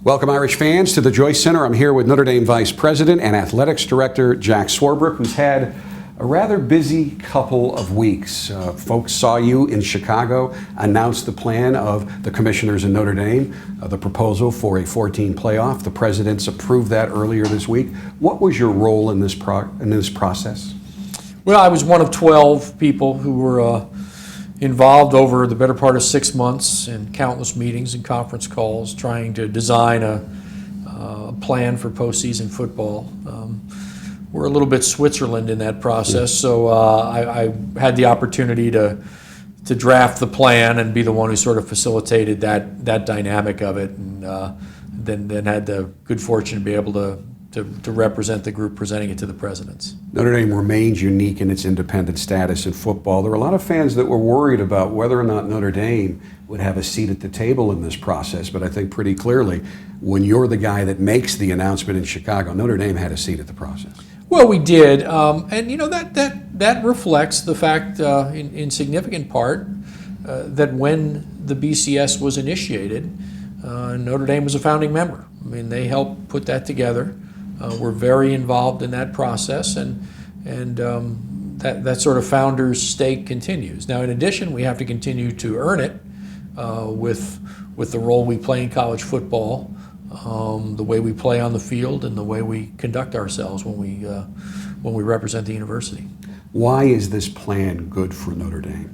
Welcome, Irish fans, to the Joyce Center. I'm here with Notre Dame Vice President and Athletics Director Jack Swarbrick, who's had a rather busy couple of weeks. Folks saw you in Chicago announce the plan of the commissioners in Notre Dame, the proposal for a 14 playoff. The presidents approved that earlier this week. What was your role in this process? Well, I was one of 12 people who were involved over the better part of 6 months in countless meetings and conference calls trying to design a plan for postseason football. We're a little bit Switzerland in that process, so I had the opportunity to draft the plan and be the one who sort of facilitated that dynamic of it, and then had the good fortune to be able to represent the group presenting it to the presidents. Notre Dame remains unique in its independent status in football. There were a lot of fans that were worried about whether or not Notre Dame would have a seat at the table in this process, but I think pretty clearly when you're the guy that makes the announcement in Chicago, Notre Dame had a seat at the process. Well, we did, and you know that reflects the fact in significant part that when the BCS was initiated, Notre Dame was a founding member. I mean, they helped put that together. We're very involved in that process, and that sort of founder's stake continues. Now, in addition, we have to continue to earn it with the role we play in college football, the way we play on the field, and the way we conduct ourselves when we represent the university. Why is this plan good for Notre Dame?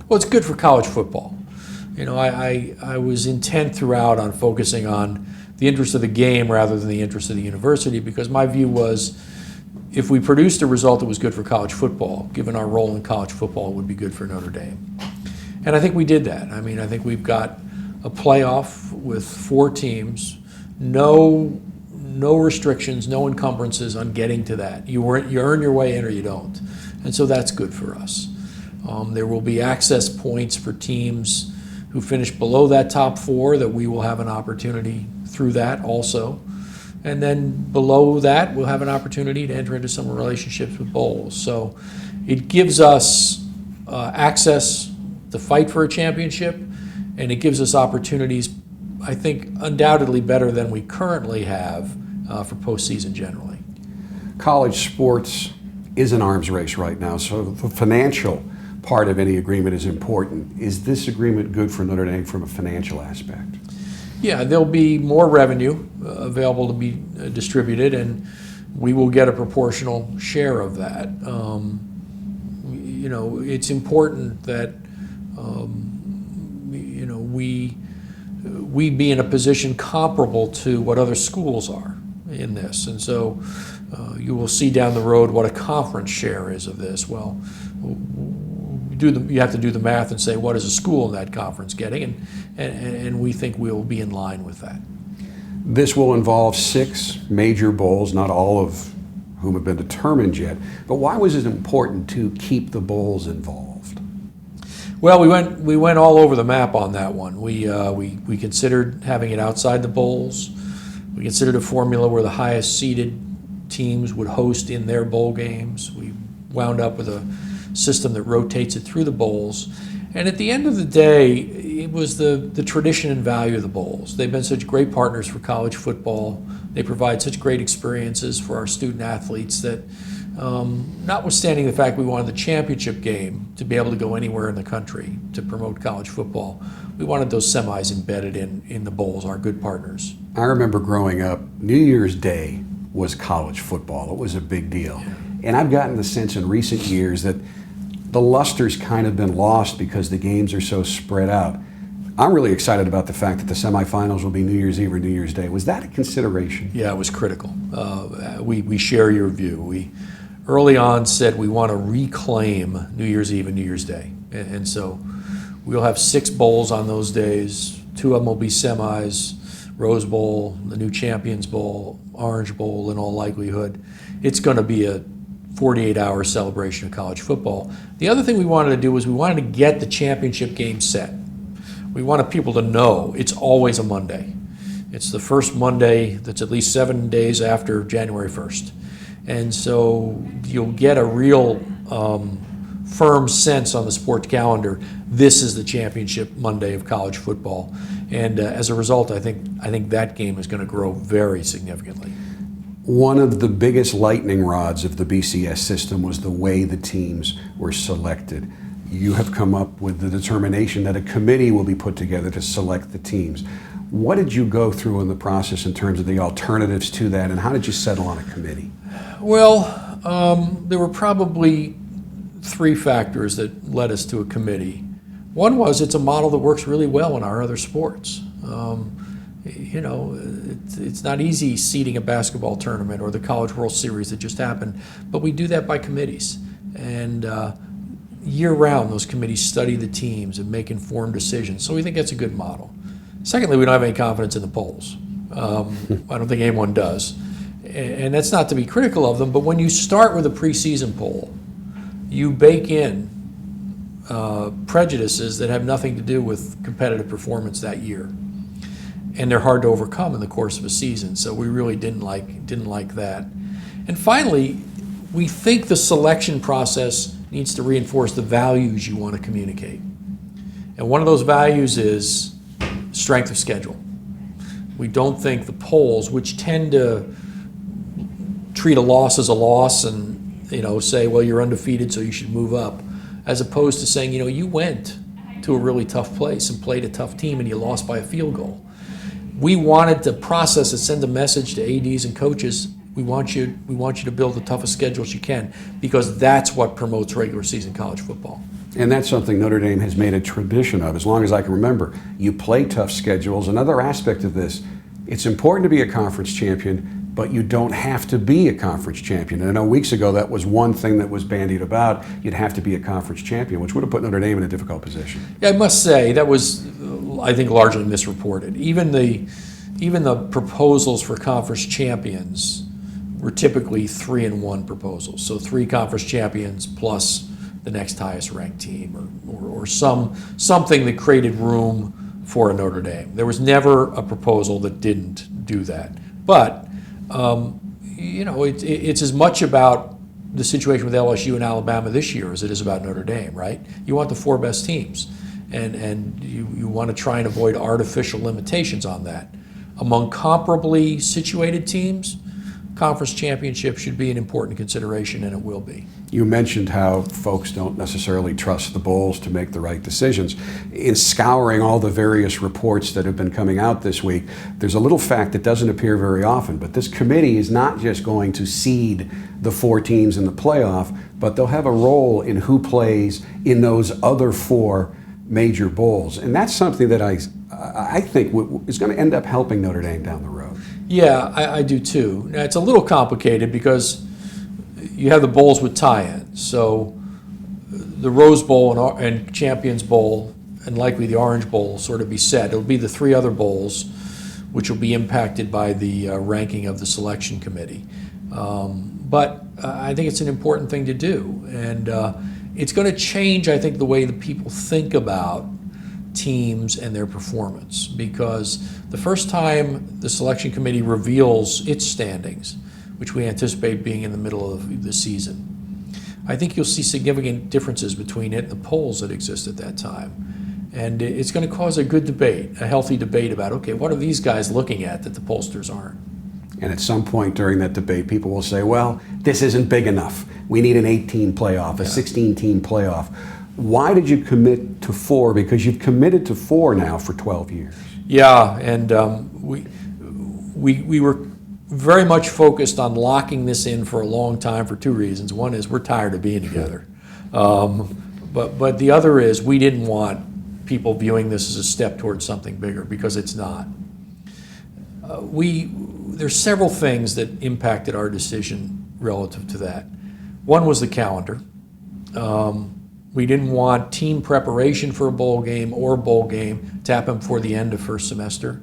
Well, it's good for college football. You know, I was intent throughout on focusing on the interest of the game rather than the interest of the university, because my view was if we produced a result that was good for college football, given our role in college football, it would be good for Notre Dame. And I think we did that. I mean, I think we've got a playoff with 4 teams, no restrictions, no encumbrances on getting to that. You earn your way in or you don't. And so that's good for us. There will be access points for teams who finish below that top 4 that we will have an opportunity through that also. And then below that, we'll have an opportunity to enter into some relationships with bowls. So it gives us access to fight for a championship, and it gives us opportunities, I think, undoubtedly better than we currently have for postseason generally. College sports is an arms race right now, so the financial part of any agreement is important. Is this agreement good for Notre Dame from a financial aspect? Yeah, there'll be more revenue available to be distributed, and we will get a proportional share of that. You know, it's important that you know, we be in a position comparable to what other schools are in this, and so you will see down the road what a conference share is of this. Well, you have to do the math and say, what is a school in that conference getting? And we think we'll be in line with that. This will involve 6 major bowls, not all of whom have been determined yet. But why was it important to keep the bowls involved? Well, we went all over the map on that one. We considered having it outside the bowls. We considered a formula where the highest seeded teams would host in their bowl games. We wound up with a system that rotates it through the bowls. And at the end of the day, it was the tradition and value of the bowls. They've been such great partners for college football. They provide such great experiences for our student athletes that notwithstanding the fact we wanted the championship game to be able to go anywhere in the country to promote college football, we wanted those semis embedded in the bowls, our good partners. I remember growing up, New Year's Day was college football. It was a big deal. Yeah. And I've gotten the sense in recent years that the luster's kind of been lost because the games are so spread out. I'm really excited about the fact that the semifinals will be New Year's Eve or New Year's Day. Was that a consideration? Yeah, it was critical. We share your view. We early on said we want to reclaim New Year's Eve and New Year's Day. And so we'll have 6 bowls on those days. 2 of them will be semis, Rose Bowl, the new Champions Bowl, Orange Bowl in all likelihood. It's going to be a 48-hour celebration of college football. The other thing we wanted to do was we wanted to get the championship game set. We wanted people to know it's always a Monday. It's the first Monday that's at least 7 days after January 1st. And so you'll get a real firm sense on the sports calendar, this is the championship Monday of college football. And as a result, I think that game is going to grow very significantly. One of the biggest lightning rods of the BCS system was the way the teams were selected. You have come up with the determination that a committee will be put together to select the teams. What did you go through in the process in terms of the alternatives to that, and how did you settle on a committee? Well, there were probably three factors that led us to a committee. One was it's a model that works really well in our other sports. It's not easy seeding a basketball tournament or the College World Series that just happened, but we do that by committees. And year-round, those committees study the teams and make informed decisions. So we think that's a good model. Secondly, we don't have any confidence in the polls. I don't think anyone does. And that's not to be critical of them, but when you start with a preseason poll, you bake in prejudices that have nothing to do with competitive performance that year. And they're hard to overcome in the course of a season, so we really didn't like that. And finally, we think the selection process needs to reinforce the values you want to communicate. And one of those values is strength of schedule. We don't think the polls, which tend to treat a loss as a loss and say, well, you're undefeated, so you should move up, as opposed to saying, you went to a really tough place and played a tough team and you lost by a field goal. We wanted to process and send a message to ADs and coaches. We want you to build the toughest schedules you can, because that's what promotes regular season college football. And that's something Notre Dame has made a tradition of, as long as I can remember. You play tough schedules. Another aspect of this, it's important to be a conference champion, but you don't have to be a conference champion. And I know weeks ago that was one thing that was bandied about. You'd have to be a conference champion, which would have put Notre Dame in a difficult position. Yeah, I must say that was, I think, largely misreported. Even the proposals for conference champions were typically 3-1 proposals. So 3 conference champions plus the next highest ranked team, or something that created room for a Notre Dame. There was never a proposal that didn't do that. But it's as much about the situation with LSU and Alabama this year as it is about Notre Dame, right? You want the 4 best teams, and you want to try and avoid artificial limitations on that. Among comparably situated teams, conference championship should be an important consideration, and it will be. You mentioned how folks don't necessarily trust the bowls to make the right decisions. In scouring all the various reports that have been coming out this week, there's a little fact that doesn't appear very often, but this committee is not just going to seed the 4 teams in the playoff, but they'll have a role in who plays in those other 4 major bowls. And that's something that I think is going to end up helping Notre Dame down the road. Yeah, I do too. Now, it's a little complicated because you have the bowls with tie-ins. So the Rose Bowl and Champions Bowl and likely the Orange Bowl will sort of be set. It'll be the 3 other bowls which will be impacted by the ranking of the selection committee. But I think it's an important thing to do. And it's going to change, I think, the way that people think about teams and their performance, because the first time the selection committee reveals its standings, which we anticipate being in the middle of the season, I think you'll see significant differences between it and the polls that exist at that time. And it's going to cause a good debate, a healthy debate about, okay, what are these guys looking at that the pollsters aren't? And at some point during that debate, people will say, well, this isn't big enough. We need an 18 playoff, a 16-team playoff. Why did you commit to 4? Because you've committed to 4 now for 12 years. Yeah, and we were very much focused on locking this in for a long time for 2 reasons. One is we're tired of being together. But the other is we didn't want people viewing this as a step towards something bigger, because it's not. There's several things that impacted our decision relative to that. One was the calendar. We didn't want team preparation for a bowl game or bowl game to happen before the end of first semester.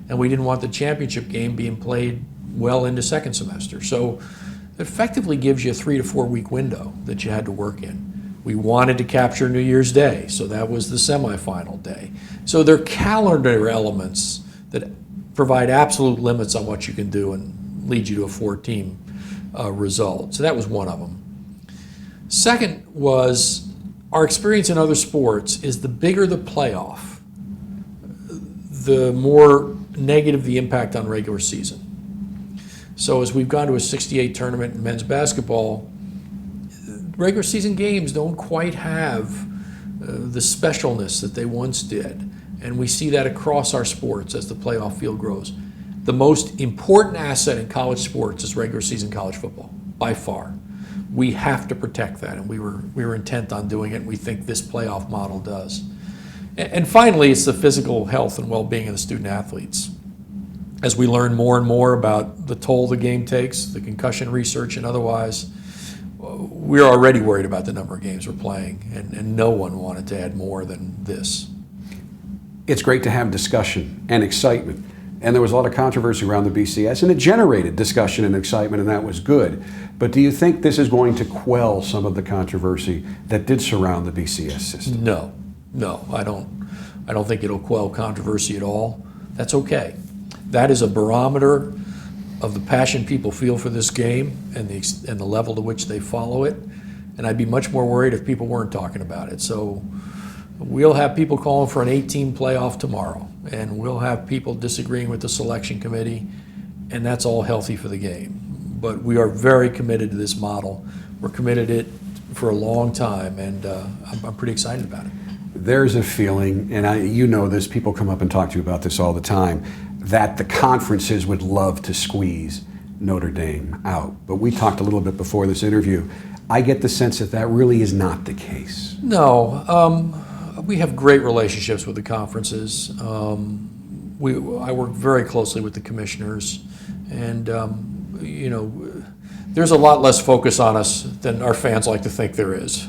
And we didn't want the championship game being played well into second semester. So it effectively gives you a 3 to 4 week window that you had to work in. We wanted to capture New Year's Day, so that was the semifinal day. So there are calendar elements that provide absolute limits on what you can do and lead you to a 4-team result. So that was one of them. Second was, our experience in other sports is the bigger the playoff, the more negative the impact on regular season. So as we've gone to a 68 tournament in men's basketball, regular season games don't quite have the specialness that they once did. And we see that across our sports as the playoff field grows. The most important asset in college sports is regular season college football, by far. We have to protect that, and we were intent on doing it, and we think this playoff model does. And finally, it's the physical health and well-being of the student athletes. As we learn more and more about the toll the game takes, the concussion research and otherwise, we're already worried about the number of games we're playing, and no one wanted to add more than this. It's great to have discussion and excitement. And there was a lot of controversy around the BCS, and it generated discussion and excitement, and that was good. But do you think this is going to quell some of the controversy that did surround the BCS system? No, I don't think it'll quell controversy at all. That's okay. That is a barometer of the passion people feel for this game and the level to which they follow it. And I'd be much more worried if people weren't talking about it. So we'll have people calling for an 8-team playoff tomorrow, and we'll have people disagreeing with the selection committee, and that's all healthy for the game. But we are very committed to this model. We're committed to it for a long time, and I'm pretty excited about it. There's a feeling, and you know this, people come up and talk to you about this all the time, that the conferences would love to squeeze Notre Dame out. But we talked a little bit before this interview. I get the sense that that really is not the case. No. We have great relationships with the conferences. I work very closely with the commissioners, and there's a lot less focus on us than our fans like to think there is.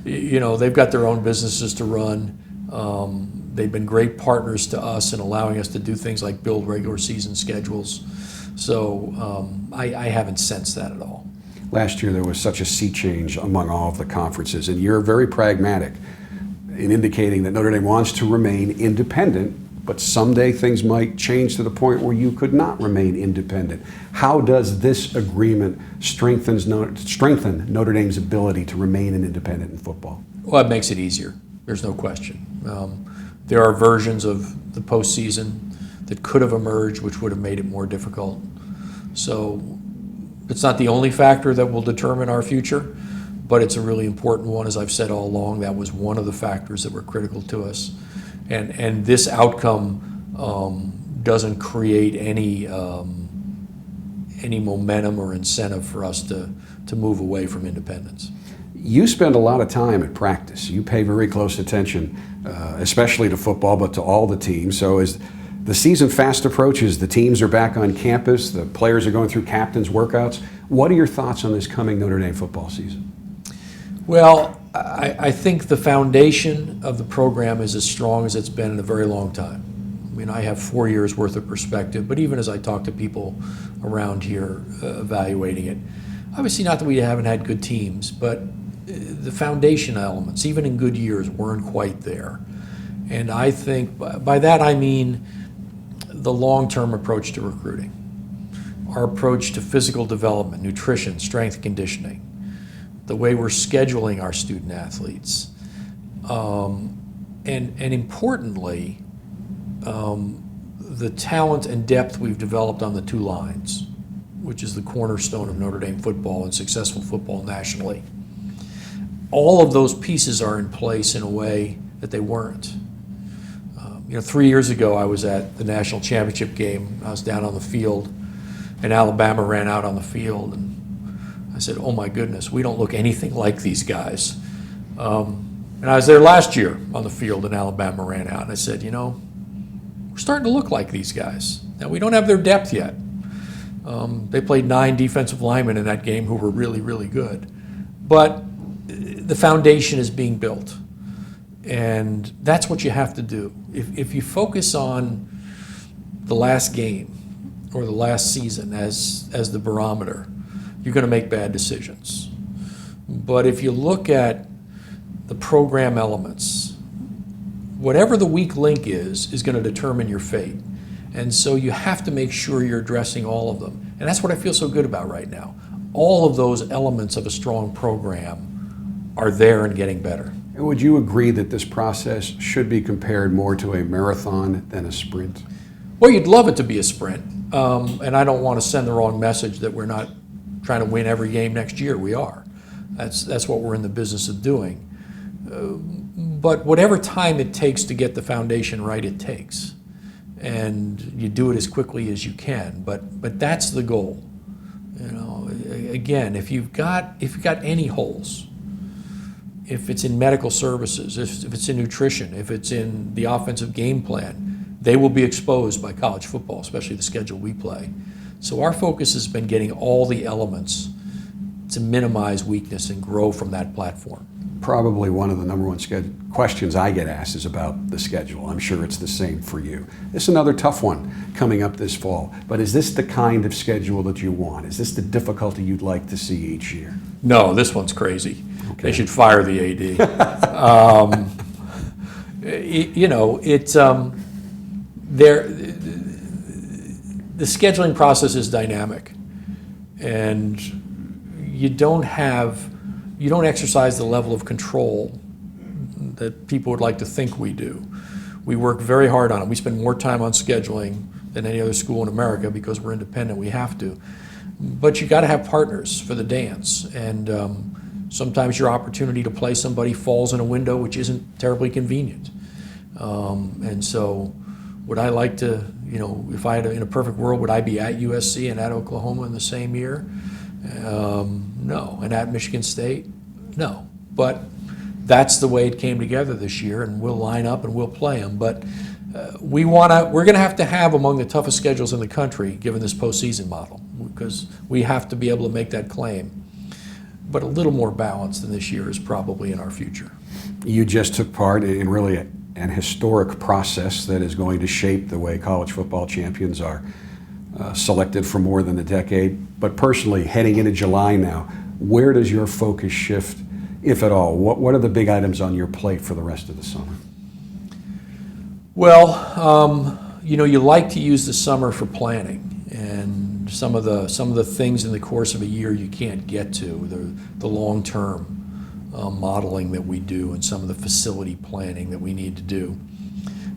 They've got their own businesses to run. They've been great partners to us in allowing us to do things like build regular season schedules. So I haven't sensed that at all. Last year there was such a sea change among all of the conferences, and you're very pragmatic in indicating that Notre Dame wants to remain independent, but someday things might change to the point where you could not remain independent. How does this agreement strengthen Notre Dame's ability to remain an independent in football? Well, it makes it easier. There's no question. There are versions of the postseason that could have emerged which would have made it more difficult. So it's not the only factor that will determine our future, but it's a really important one. As I've said all along, that was one of the factors that were critical to us. And this outcome doesn't create any momentum or incentive for us to move away from independence. You spend a lot of time at practice. You pay very close attention, especially to football, but to all the teams. So as the season fast approaches, the teams are back on campus, the players are going through captains' workouts. What are your thoughts on this coming Notre Dame football season? Well, I think the foundation of the program is as strong as it's been in a very long time. I mean, I have 4 years worth of perspective, but even as I talk to people around here evaluating it, obviously not that we haven't had good teams, but the foundation elements, even in good years, weren't quite there. And I think by that I mean the long-term approach to recruiting, our approach to physical development, nutrition, strength conditioning, the way we're scheduling our student athletes, and importantly, the talent and depth we've developed on the two lines, which is the cornerstone of Notre Dame football and successful football nationally. All of those pieces are in place in a way that they weren't. 3 years ago I was at the national championship game. I was down on the field, and Alabama ran out on the field, and I said, oh my goodness, we don't look anything like these guys. And I was there last year on the field, and Alabama ran out, and I said, we're starting to look like these guys. Now, we don't have their depth yet. They played 9 defensive linemen in that game who were really, really good. But the foundation is being built, and that's what you have to do. If you focus on the last game or the last season as the barometer, you're going to make bad decisions. But if you look at the program elements, whatever the weak link is going to determine your fate. And so you have to make sure you're addressing all of them. And that's what I feel so good about right now. All of those elements of a strong program are there and getting better. And would you agree that this process should be compared more to a marathon than a sprint? Well, you'd love it to be a sprint, and I don't want to send the wrong message that we're not trying to win every game next year. We are. That's what we're in the business of doing. But whatever time it takes to get the foundation right, it takes. And you do it as quickly as you can. But that's the goal. You know, again, if you've got any holes, if it's in medical services, if it's in nutrition, if it's in the offensive game plan, they will be exposed by college football, especially the schedule we play. So our focus has been getting all the elements to minimize weakness and grow from that platform. Probably one of the number one questions I get asked is about the schedule. I'm sure it's the same for you. This is another tough one coming up this fall. But is this the kind of schedule that you want? Is this the difficulty you'd like to see each year? No, this one's crazy. Okay. They should fire the AD. You know, it's the scheduling process is dynamic, and you don't exercise the level of control that people would like to think we do. We work very hard on it. We spend more time on scheduling than any other school in America because we're independent. We have to. But you got to have partners for the dance, and sometimes your opportunity to play somebody falls in a window which isn't terribly convenient. And so would I like to, you know, if I had in a perfect world, would I be at USC and at Oklahoma in the same year? No. And at Michigan State? No. But that's the way it came together this year, and we'll line up and we'll play them. But we're going to have among the toughest schedules in the country given this postseason model, because we have to be able to make that claim. But a little more balance than this year is probably in our future. You just took part in really an historic process that is going to shape the way college football champions are selected for more than a decade. But personally, heading into July now, where does your focus shift, if at all? What are the big items on your plate for the rest of the summer? Well, you know, you like to use the summer for planning, and some of the things in the course of a year you can't get to, the long-term modeling that we do and some of the facility planning that we need to do.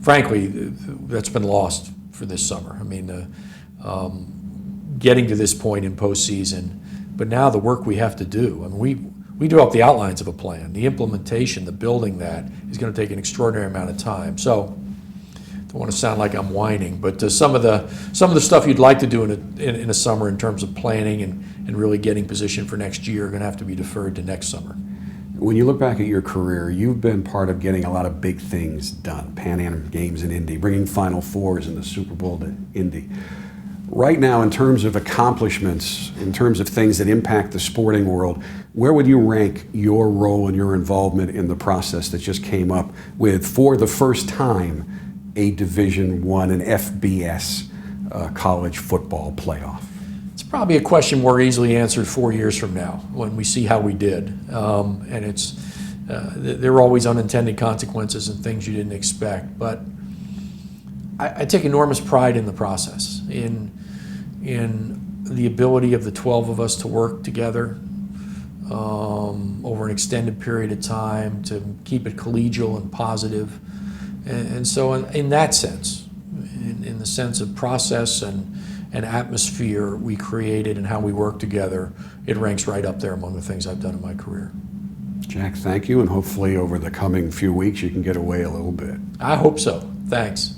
Frankly, that's been lost for this summer. I mean, getting to this point in postseason, but now the work we have to do. I mean, we develop the outlines of a plan. The implementation, the building that is going to take an extraordinary amount of time. So, don't want to sound like I'm whining, but some of the stuff you'd like to do in a summer in terms of planning and really getting positioned for next year are going to have to be deferred to next summer. When you look back at your career, you've been part of getting a lot of big things done. Pan Am Games in Indy, bringing Final Fours in the Super Bowl to Indy. Right now, in terms of accomplishments, in terms of things that impact the sporting world, where would you rank your role and your involvement in the process that just came up with, for the first time, a Division I, an FBS college football playoff? It's probably a question more easily answered 4 years from now when we see how we did. And there are always unintended consequences and things you didn't expect. But I take enormous pride in the process, in the ability of the 12 of us to work together over an extended period of time, to keep it collegial and positive. And so in that sense, in the sense of process and atmosphere we created and how we work together, it ranks right up there among the things I've done in my career. Jack, thank you, and hopefully over the coming few weeks you can get away a little bit. I hope so. Thanks.